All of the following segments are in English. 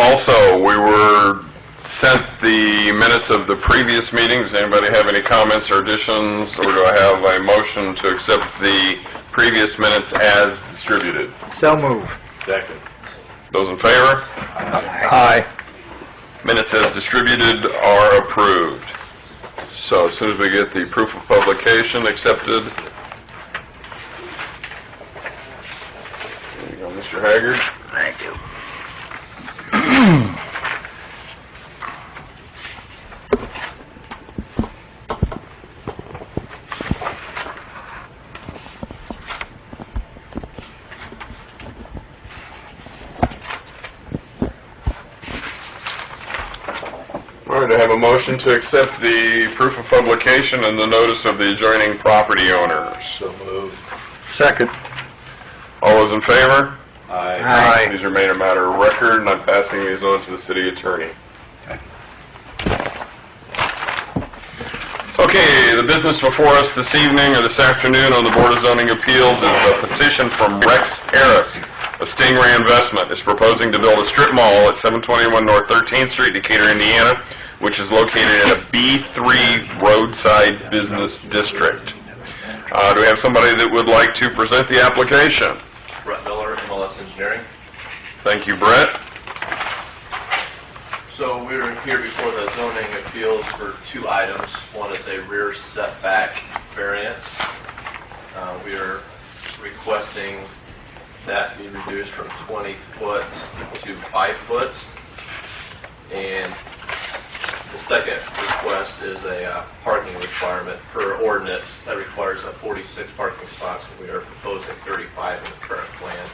Also, we were sent the minutes of the previous meetings. Does anybody have any comments or additions, or do I have a motion to accept the previous minutes as distributed? So move. Second. Those in favor? Aye. Minutes as distributed are approved. So as soon as we get the proof of publication accepted. There you go, Mr. Haggard. Thank you. All right, I have a motion to accept the proof of publication and the notice of the adjoining property owners. So moved. Second. All those in favor? Aye. These remain a matter of record, and I'm passing these on to the city attorney. Okay, the business before us this evening or this afternoon on the Board of Zoning Appeals is a petition from Rex Harris of Stingray Investment. It's proposing to build a strip mall at 721 North 13th Street, Decatur, Indiana, which is located in a B3 roadside business district. Do we have somebody that would like to present the application? Brett Miller, MLS Engineering. Thank you, Brett. So we're here before the zoning appeals for two items. One is a rear setback variance. We are requesting that be reduced from 20 foot to 5 foot. And the second request is a parking requirement per ordinance that requires 46 parking spots, and we are proposing 35 in the current plan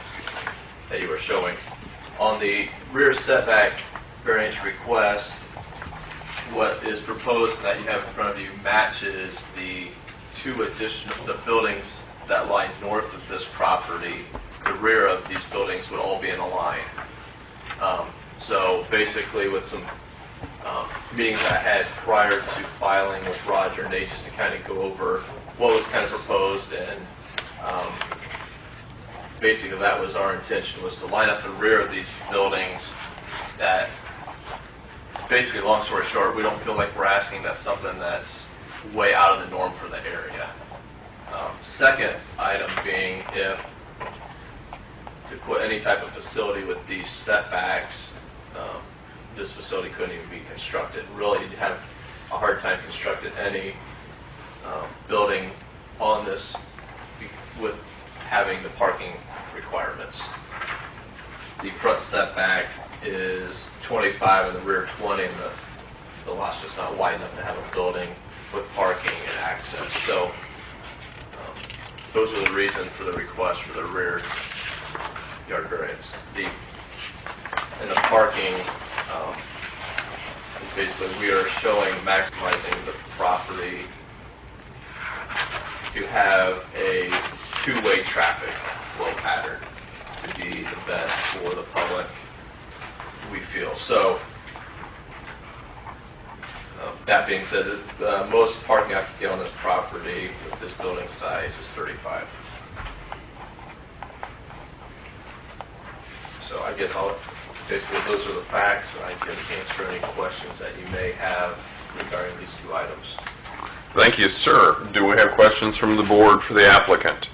that you are showing. On the rear setback variance request, what is proposed that you have in front of you matches the two additional buildings that lie north of this property. The rear of these buildings would all be in a line. So basically, with some meetings I had prior to filing with Roger and Nate, just to kind of go over what was kind of proposed, and basically that was our intention, was to line up the rear of these buildings. That basically, long story short, we don't feel like we're asking that something that's way out of the norm for the area. Second item being, if to put any type of facility with these setbacks, this facility couldn't even be constructed. Really, you'd have a hard time constructing any building on this with having the parking requirements. The front setback is 25 and the rear 20, and the lot's just not wide enough to have a building with parking and access. So those are the reasons for the request for the rear yard variance. And the parking, basically we are showing maximizing the property to have a two-way traffic flow pattern to be the best for the public, we feel. So that being said, most parking I can get on this property with this building size is 35. So I guess basically those are the facts, and I can answer any questions that you may have regarding these two items. Thank you, sir. Do we have questions from the board for the applicant?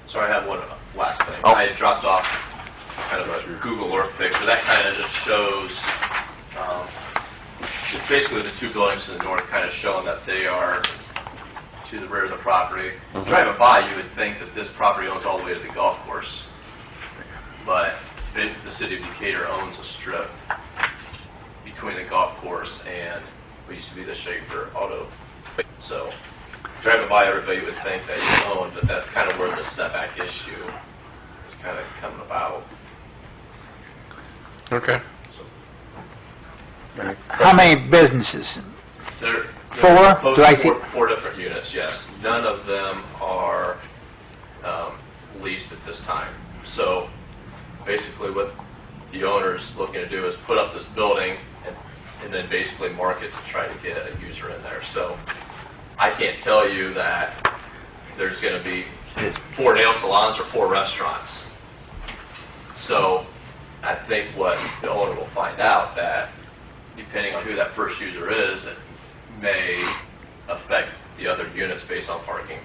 So I have one last thing. Oh. I had dropped off kind of a Google Earth picture. That kind of just shows, it's basically the two buildings to the north kind of showing that they are to the rear of the property. Driving by, you would think that this property owns all the way to the golf course. But the city of Decatur owns a strip between the golf course and what used to be the Schaefer Auto. So driving by, everybody would think that you own, but that's kind of where the setback issue is kind of coming about. Okay. So, How many businesses? They're Four? proposed Do I see- four different units, yes. None of them are leased at this time. So basically what the owner's looking to do is put up this building and then basically market to try to get a user in there. So I can't tell you that there's going to be 4 nail salons or 4 restaurants. So I think what the owner will find out that, depending on who that first user is, it may affect the other units based on parking.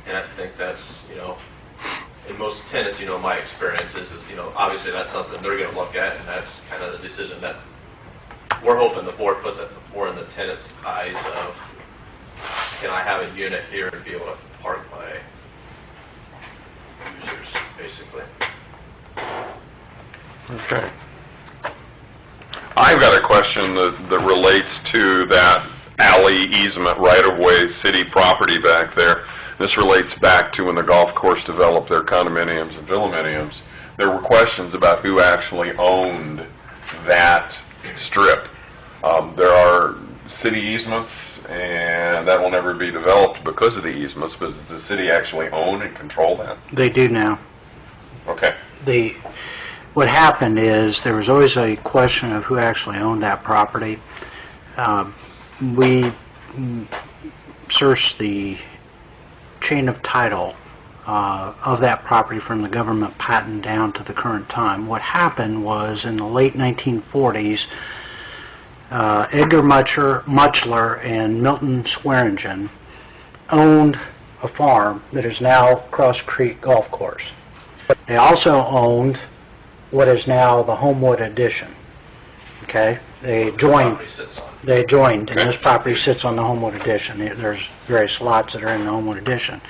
And I think that's, in most tenants, my experience is, obviously that's something they're going to look at, and that's kind of the decision that we're hoping the board puts it more in the tenant's eyes of, can I have a unit here and be able to park my users, basically. Okay. I've got a question that relates to that alley easement right-of-way city property back there. This relates back to when the golf course developed their condominiums and villaminiums. There were questions about who actually owned that strip. There are city easements, and that will never be developed because of the easements, but does the city actually own and control that? They do now. Okay. What happened is there was always a question of who actually owned that property. We searched the chain of title of that property from the government patent down to the current time. What happened was in the late 1940s, Edgar Muchler and Milton Swearingen owned a farm that is now Cross Creek Golf Course. They also owned what is now the Homewood Addition. Okay? They joined, and this property sits on the Homewood Addition. There's various lots that are in the Homewood Addition.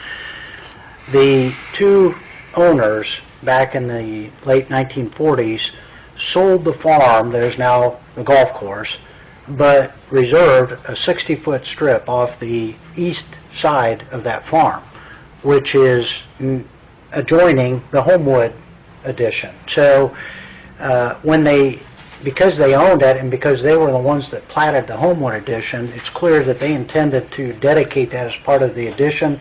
The two owners back in the late 1940s sold the farm that is now the golf course, but reserved a 60-foot strip off the east side of that farm, which is adjoining the Homewood Addition. So because they owned it and because they were the ones that platted the Homewood Addition, it's clear that they intended to dedicate that as part of the addition,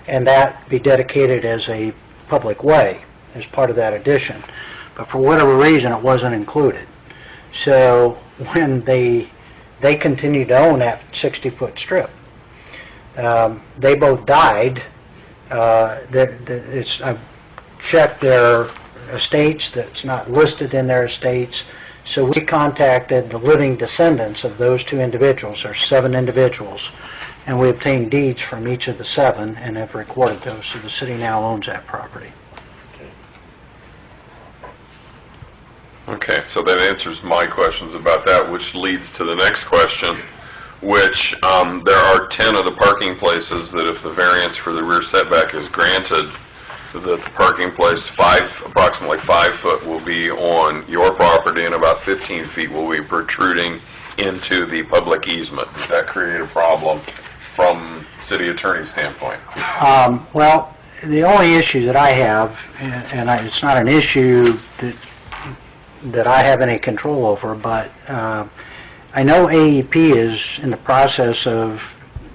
and that be dedicated as a public way as part of that addition. But for whatever reason, it wasn't included. So when they continued to own that 60-foot strip, they both died. I've checked their estates, that's not listed in their estates. So we contacted the living descendants of those two individuals. There's 7 individuals, and we obtained deeds from each of the 7 and have recorded those. So the city now owns that property. Okay, so that answers my questions about that, which leads to the next question, which there are 10 of the parking places that if the variance for the rear setback is granted, that the parking place approximately 5 foot will be on your property and about 15 feet will be protruding into the public easement. Does that create a problem from city attorney's standpoint? Well, the only issue that I have, and it's not an issue that I have any control over, but I know AEP is in the process of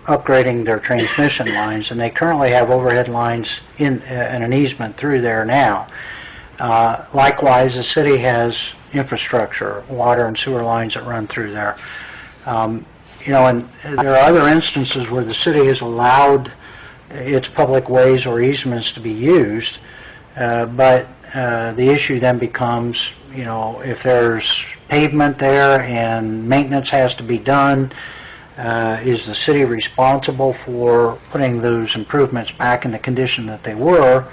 upgrading their transmission lines, and they currently have overhead lines in an easement through there now. Likewise, the city has infrastructure, water and sewer lines that run through there. And there are other instances where the city has allowed its public ways or easements to be used, but the issue then becomes, if there's pavement there and maintenance has to be done, is the city responsible for putting those improvements back in the condition that they were,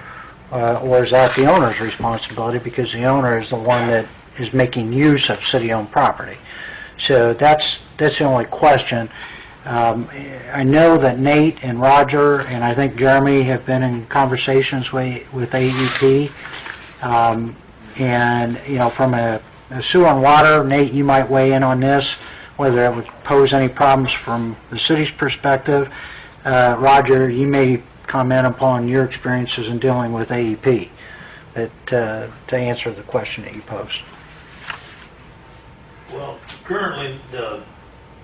or is that the owner's responsibility because the owner is the one that is making use of city-owned property? So that's the only question. I know that Nate and Roger and I think Jeremy have been in conversations with AEP, and from a sewer and water, Nate, you might weigh in on this, whether it would pose any problems from the city's perspective. Roger, you may comment upon your experiences in dealing with AEP, but to answer the question that you posed. Well, currently the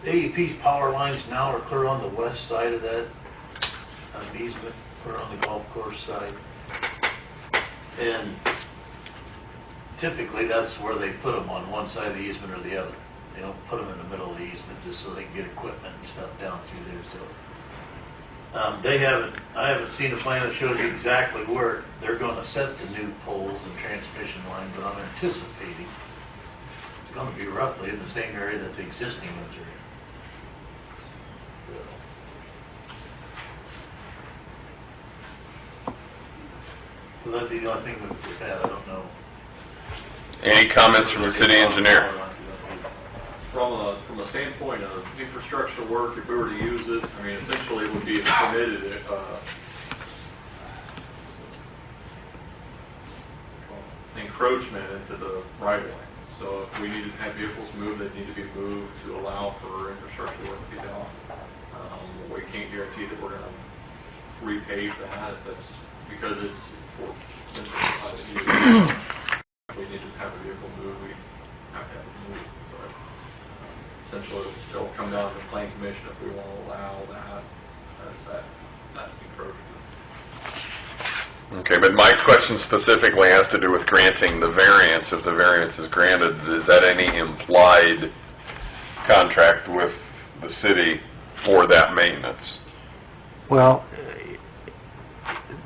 AEP's power lines now are clear on the west side of that easement, or on the golf course side. And typically that's where they put them, on one side of the easement or the other. They don't put them in the middle of the easement just so they can get equipment and stuff down through there. So I haven't seen a plan that shows you exactly where they're gonna set the new poles and transmission line, but I'm anticipating it's gonna be roughly in the same area that the existing ones are in. So that'd be the only thing with that, I don't know. Any comments from the city engineer? From a standpoint of infrastructure work, if we were to use it, I mean, essentially it would be a permitted, encroachment into the right of way. So if we needed to have vehicles move, they need to be moved to allow for infrastructure work to be done. We can't guarantee that we're gonna repave that, that's because it's for private use. If we need to have a vehicle move, we have to have it moved. Essentially, it'll come down to the planning commission if we want to allow that as that encroachment. Okay, but my question specifically has to do with granting the variance. If the variance is granted, is that any implied contract with the city for that maintenance? Well,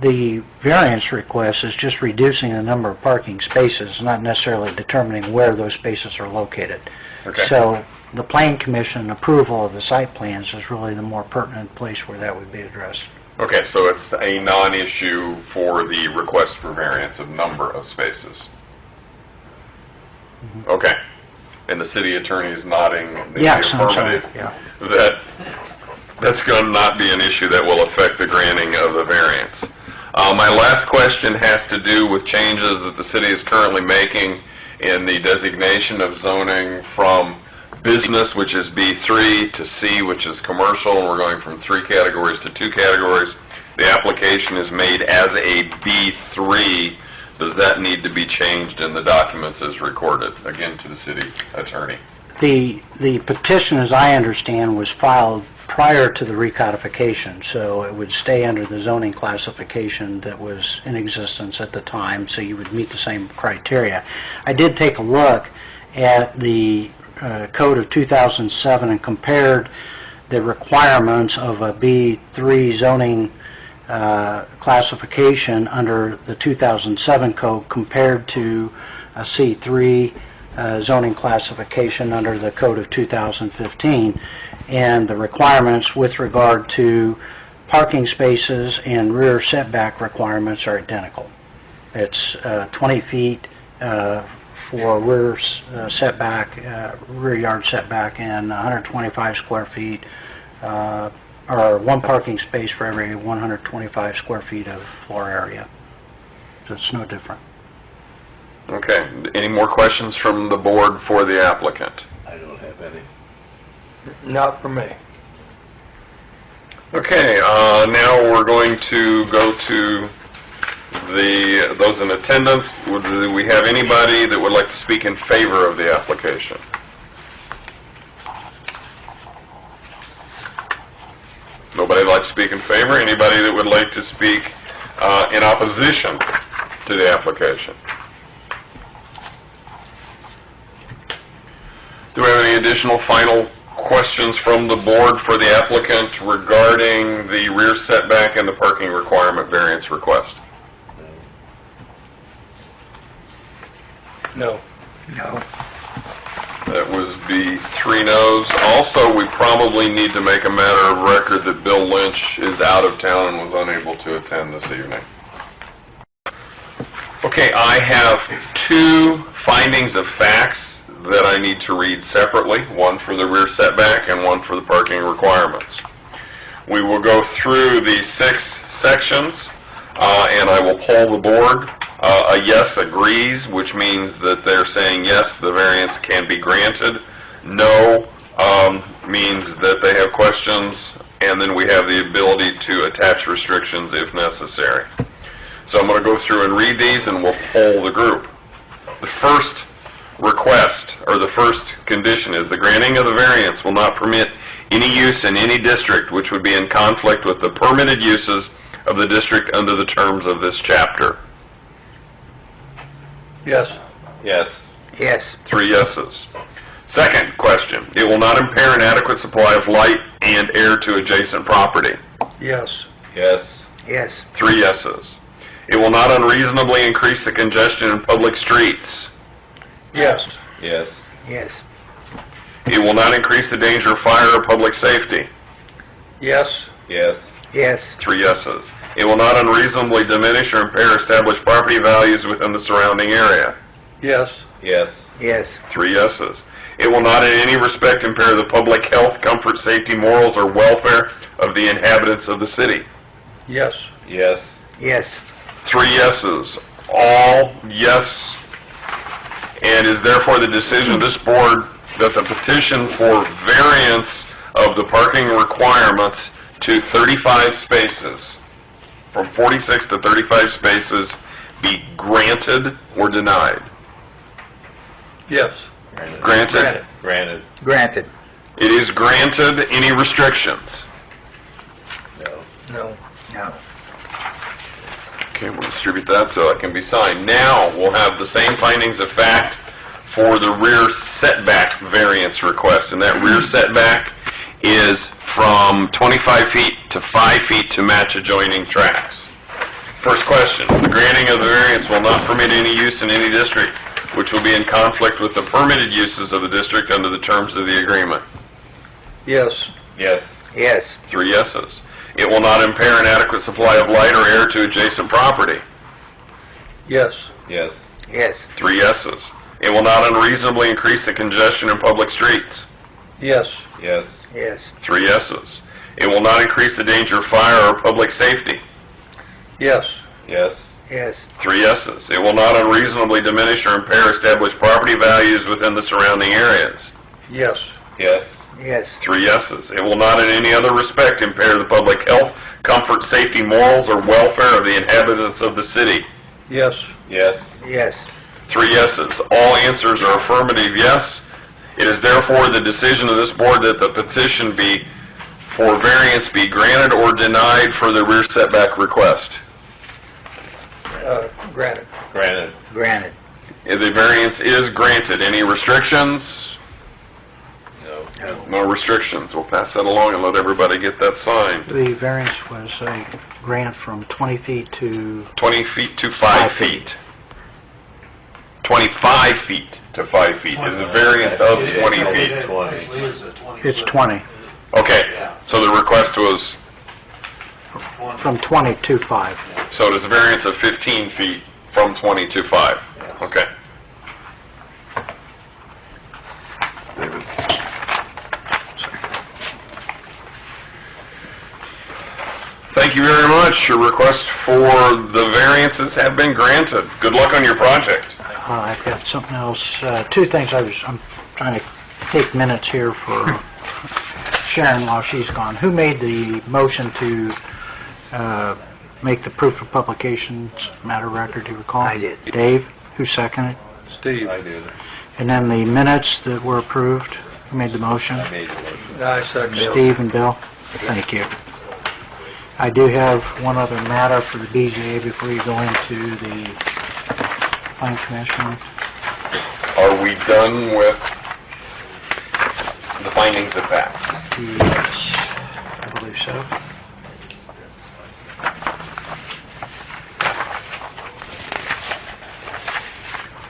the variance request is just reducing the number of parking spaces, not necessarily determining where those spaces are located. Okay. So the Plan Commission approval of the site plans is really the more pertinent place where that would be addressed. Okay, so it's a non-issue for the request for variance of number of spaces. Okay. And the city attorney is nodding in the Yes, I'm sorry, affirmative. yeah. That's going to not be an issue that will affect the granting of the variance. My last question has to do with changes that the city is currently making in the designation of zoning from business, which is B3, to C, which is commercial, and we're going from 3 categories to 2 categories. The application is made as a B3. Does that need to be changed in the documents as recorded? Again, to the city attorney. The petition, as I understand, was filed prior to the recodification, so it would stay under the zoning classification that was in existence at the time, so you would meet the same criteria. I did take a look at the Code of 2007 and compared the requirements of a B3 zoning classification under the 2007 code compared to a C3 zoning classification under the Code of 2015, and the requirements with regard to parking spaces and rear setback requirements are identical. It's 20 feet for rear setback, rear yard setback, and 125 square feet, or 1 parking space for every 125 square feet of floor area. So it's no different. Okay. Any more questions from the board for the applicant? I don't have any. Not for me. Okay, now we're going to go to those in attendance. Do we have anybody that would like to speak in favor of the application? Nobody would like to speak in favor? Anybody that would like to speak in opposition to the application? Do we have any additional final questions from the board for the applicant regarding the rear setback and the parking requirement variance request? No. No. That was be 3 no's. Also, we probably need to make a matter of record that Bill Lynch is out of town and was unable to attend this evening. Okay, I have 2 findings of facts that I need to read separately, one for the rear setback and one for the parking requirements. We will go through the 6 sections, and I will poll the board. A yes agrees, which means that they're saying yes, the variance can be granted. No means that they have questions, and then we have the ability to attach restrictions if necessary. So I'm going to go through and read these, and we'll poll the group. The first request, or the first condition, is the granting of the variance will not permit any use in any district which would be in conflict with the permitted uses of the district under the terms of this chapter. Yes. Yes. Yes. 3 yeses. Second question, it will not impair an adequate supply of light and air to adjacent property. Yes. Yes. Yes. 3 yeses. It will not unreasonably increase the congestion in public streets. Yes. Yes. Yes. It will not increase the danger of fire or public safety. Yes. Yes. Yes. 3 yeses. It will not unreasonably diminish or impair established property values within the surrounding area. Yes. Yes. Yes. 3 yeses. It will not in any respect impair the public health, comfort, safety, morals, or welfare of the inhabitants of the city. Yes. Yes. Yes. 3 yeses. All yes, and is therefore the decision of this board that the petition for variance of the parking requirements to 35 spaces, from 46 to 35 spaces, be granted or denied. Yes. Granted? Granted. Granted. It is granted. Any restrictions? No. No. No. Okay, we'll distribute that so it can be signed. Now, we'll have the same findings of fact for the rear setback variance request, and that rear setback is from 25 feet to 5 feet to match adjoining tracks. First question, the granting of the variance will not permit any use in any district which will be in conflict with the permitted uses of the district under the terms of the agreement. Yes. Yes. Yes. 3 yeses. It will not impair an adequate supply of light or air to adjacent property. Yes. Yes. Yes. 3 yeses. It will not unreasonably increase the congestion in public streets. Yes. Yes. Yes. 3 yeses. It will not increase the danger of fire or public safety. Yes. Yes. Yes. 3 yeses. It will not unreasonably diminish or impair established property values within the surrounding areas. Yes. Yes. Yes. 3 yeses. It will not in any other respect impair the public health, comfort, safety, morals, or welfare of the inhabitants of the city. Yes. Yes. Yes. 3 yeses. All answers are affirmative yes. It is therefore the decision of this board that the petition for variance be granted or denied for the rear setback request. Granted. Granted. Granted. The variance is granted. Any restrictions? No. No restrictions. We'll pass that along and let everybody get that signed. The variance was a grant from 20 feet to... 20 feet to 5 feet. 25 feet to 5 feet is a variance of 20 feet. It's 20. Okay, so the request was, From 20 to 5. so it is a variance of 15 feet from 20 to 5. Okay. Thank you very much. Your requests for the variances have been granted. Good luck on your project. I've got something else, 2 things I'm trying to take minutes here for Sharon while she's gone. Who made the motion to make the proof of publications matter record, do you recall? I did. Dave? Who seconded? Steve. I did. And then the minutes that were approved, who made the motion? I made the motion. I seconded. Steve and Bill? Thank you. I do have one other matter for the BZA before you go into the Plan Commission. Are we done with the findings of fact? Yes, I believe so.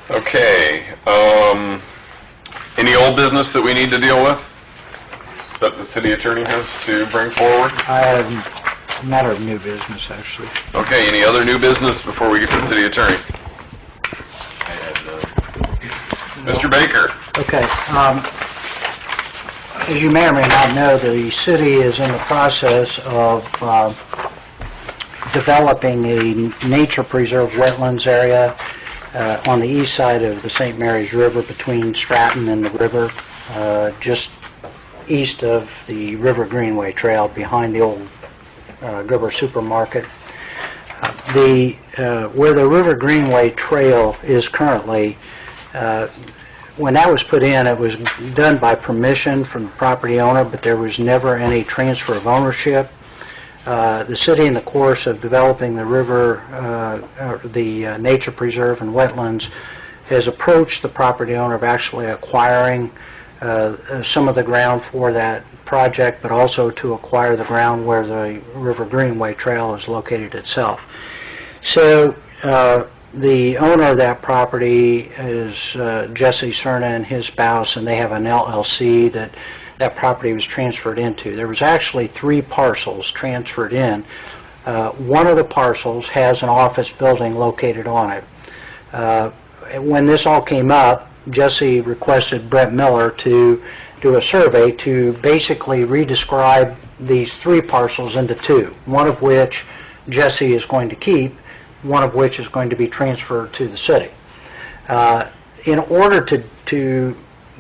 Okay, any old business that we need to deal with that the city attorney has to bring forward? I have a matter of new business, actually. Okay, any other new business before we get to the city attorney? Mr. Baker? Okay, as you may or may not know, the city is in the process of developing a nature preserve wetlands area on the east side of the St. Mary's River between Stratton and the river, just east of the River Greenway Trail behind the old River Supermarket. Where the River Greenway Trail is currently, when that was put in, it was done by permission from the property owner, but there was never any transfer of ownership. The city, in the course of developing the river, the nature preserve and wetlands, has approached the property owner of actually acquiring some of the ground for that project, but also to acquire the ground where the River Greenway Trail is located itself. So the owner of that property is Jesse Cerna and his spouse, and they have an LLC that property was transferred into. There was actually 3 parcels transferred in. One of the parcels has an office building located on it. When this all came up, Jesse requested Brent Miller to do a survey to basically re-describe these 3 parcels into 2, one of which Jesse is going to keep, one of which is going to be transferred to the city. In order to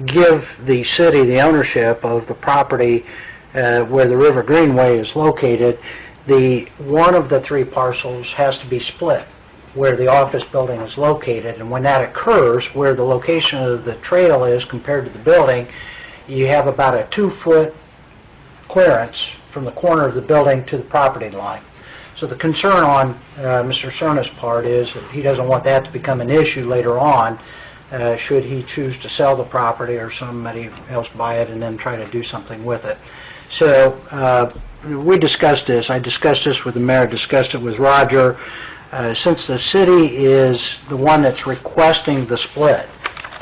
give the city the ownership of the property where the River Greenway is located, one of the 3 parcels has to be split where the office building is located, and when that occurs, where the location of the trail is compared to the building, you have about a 2-foot clearance from the corner of the building to the property line. So the concern on Mr. Cerna's part is that he doesn't want that to become an issue later on, should he choose to sell the property or somebody else buy it and then try to do something with it. So we discussed this. I discussed this with the mayor, discussed it with Roger. Since the city is the one that's requesting the split,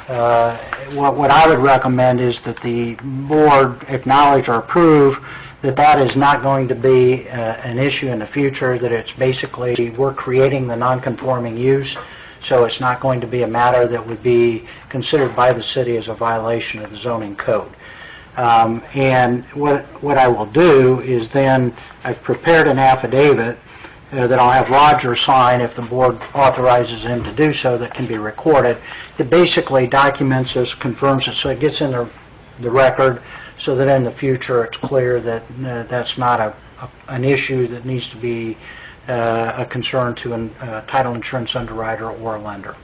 what I would recommend is that the board acknowledge or approve that that is not going to be an issue in the future, that it's basically we're creating the non-conforming use, so it's not going to be a matter that would be considered by the city as a violation of the zoning code. And what I will do is then I've prepared an affidavit that I'll have Roger sign if the board authorizes him to do so, that can be recorded. It basically documents this, confirms it, so it gets in the record, so that in the future it's clear that that's not an issue that needs to be a concern to a title insurance underwriter or a lender.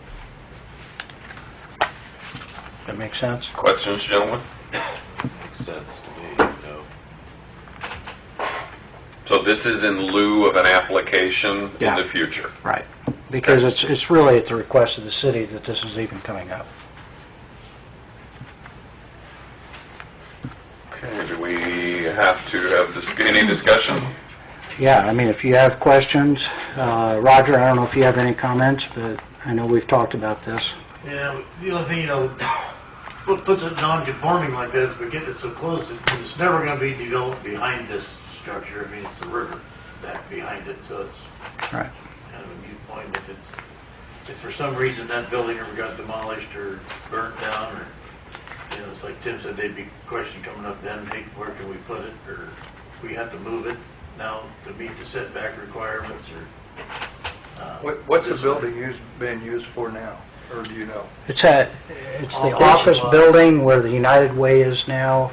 That makes sense? Questions, gentlemen? Makes sense to me, no. So this is in lieu of an application in Yeah. the future? Right. Because it's really at the request of the city that this is even coming up. Okay, do we have to have any discussion? Yeah, I mean, if you have questions, Roger, I don't know if you have any comments, but I know we've talked about this. Yeah, the only thing, what puts it non-conforming like that is we get it so close, it's never gonna be developed behind this structure. I mean, it's the river back behind it, so it's Right. kind of a moot point if for some reason that building ever got demolished or burnt down, or, it's like Tim said, they'd be question coming up then, hey, where can we put it, or we have to move it now to meet the setback requirements, or... What's the building being used for now, or do you know? It's the office building where the United Way is now.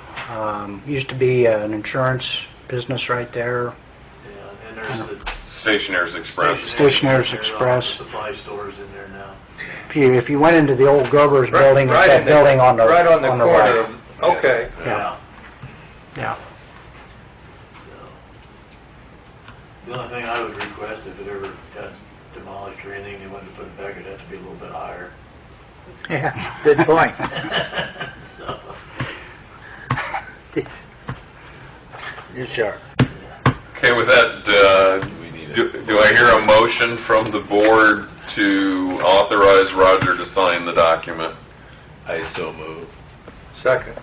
Used to be an insurance business right there. Yeah, and there's the... Stationers Express. Stationers There's Express. supply stores in there now. If you went into the old Grover's building, it's that building on the Right on the corner right. of, okay. Yeah. Yeah. The only thing I would request, if it ever got demolished or anything, they wanted to put it back, it'd have to be a little bit higher. Yeah, good point. You're sharp. Okay, with that, do I hear a motion from the board to authorize Roger to sign the document? I so move. Second.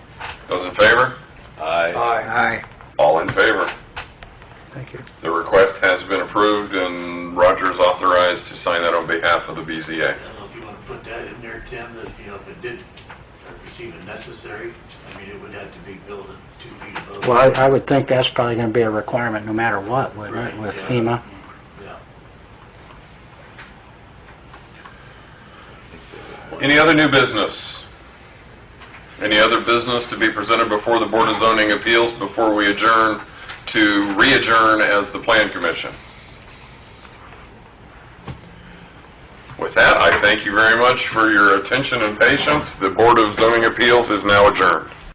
Those in favor? Aye. Aye. All in favor? Thank you. The request has been approved, and Roger is authorized to sign that on behalf of the BZA. I don't know if you want to put that in there, Tim, that, if it did, or if it's even necessary, I mean, it would have to be built at 2 feet above. Well, I would think that's probably going to be a requirement no matter what, wouldn't it, Right, with yeah. FEMA? Yeah. Any other new business? Any other business to be presented before the Board of Zoning Appeals before we adjourn to re-adjourn as the Plan Commission? With that, I thank you very much for your attention and patience. The Board of Zoning Appeals is now adjourned.